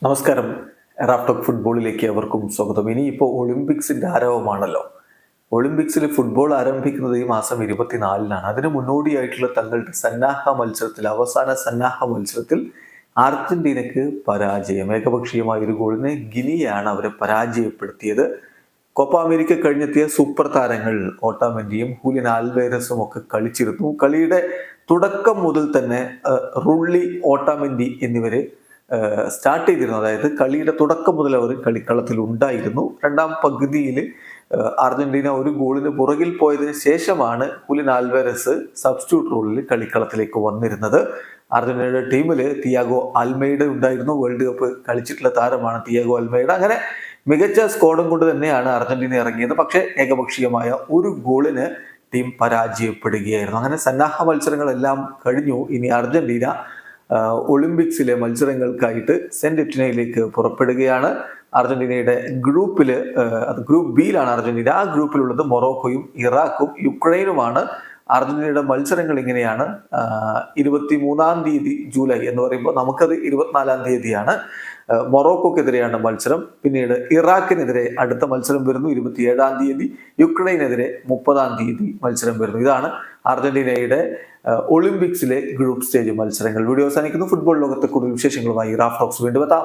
നമസ്കാരം. റാഫ്ടോക്ക് ഫുട്ബോളിലേക്ക് അവർക്കും സ്വാഗതം. ഇനിയിപ്പോൾ ഒളിമ്പിക്സിന്റെ ആരവമാണല്ലോ. ഒളിമ്പിക്സിൽ ഫുട്ബോൾ ആരംഭിക്കുന്നത് ഈ മാസം 24-നാണ്. അതിന് മുന്നോടിയായിട്ടുള്ള തങ്ങളുടെ അവസാന സന്നാഹ മത്സരത്തിൽ അർജന്റീനക്ക് പരാജയം. ഏകപക്ഷീയമായ ഒരു ഗോളിന് ഗിനിയാണ് അവരെ പരാജയപ്പെടുത്തിയത്. കോപ്പ അമേരിക്ക കഴിഞ്ഞെത്തിയ സൂപ്പർ താരങ്ങൾ ഓട്ടാമെന്റിയും ഹൂലിയൻ ആൽവേരസും ഒക്കെ കളിച്ചിരുന്നു. കളിയുടെ തുടക്കം മുതൽ തന്നെ റുള്ളി, ഓട്ടാമെന്റി എന്നിവര് സ്റ്റാർട്ട് ചെയ്തിരുന്നു. അതായത് കളിയുടെ തുടക്കം മുതൽ അവർ കളിക്കളത്തിൽ ഉണ്ടായിരുന്നു. രണ്ടാം പകുതിയിൽ അർജന്റീന ഒരു ഗോളിന് പുറകിൽ പോയതിനു ശേഷമാണ് ഹൂലിയൻ ആൽവേരസ് സബ്സ്റ്റിറ്റ്യൂട്ട് റോളിൽ കളിക്കളത്തിലേക്ക് വന്നിരുന്നത്. അർജന്റീനയുടെ ടീമിൽ തിയാഗോ അൽമൈഡ ഉണ്ടായിരുന്നു. വേൾഡ് കപ്പ് കളിച്ചിട്ടുള്ള താരമാണ് തിയാഗോ അൽമൈഡ. അങ്ങനെ മികച്ച സ്കോഡും കൊണ്ട് തന്നെയാണ് അർജന്റീന ഇറങ്ങിയത്. പക്ഷേ ഏകപക്ഷീയമായ ഒരു ഗോളിന് ടീം പരാജയപ്പെടുകയായിരുന്നു. അങ്ങനെ സന്നാഹ മത്സരങ്ങളെല്ലാം കഴിഞ്ഞു. ഇനി അർജന്റീന ഒളിമ്പിക്സിലെ മത്സരങ്ങൾക്കായിട്ട് സെന്റ് എറ്റിനയിലേക്ക് പുറപ്പെടുകയാണ്. അർജന്റീനയുടെ ഗ്രൂപ്പില്, അത് ഗ്രൂപ്പ് ബിയിലാണ് അർജന്റീന. ആ ഗ്രൂപ്പിലുള്ളത് മൊറോക്കോയും ഇറാഖും യുക്രൈനുമാണ്. അർജന്റീനയുടെ മത്സരങ്ങൾ ഇങ്ങനെയാണ്. 23-ാം തീയതി ജൂലൈ എന്ന് പറയുമ്പോൾ നമുക്കത് 24-ാം തീയതിയാണ്. മൊറോക്കോക്കെതിരെയാണ് മത്സരം. പിന്നീട് ഇറാഖിനെതിരെ അടുത്ത മത്സരം വരുന്നു 27-ാം തീയതി. യുക്രൈനെതിരെ 30-ാം തീയതി മത്സരം വരുന്നു. ഇതാണ് അർജന്റീനയുടെ ഒളിമ്പിക്സിലെ ഗ്രൂപ്പ് സ്റ്റേജ് മത്സരങ്ങൾ. വീഡിയോ അവസാനിക്കുന്നു. ഫുട്ബോൾ ലോകത്തെ കൂടുതൽ വിശേഷങ്ങളുമായി റാഫ്ടോക്സ് വീണ്ടും എത്താം.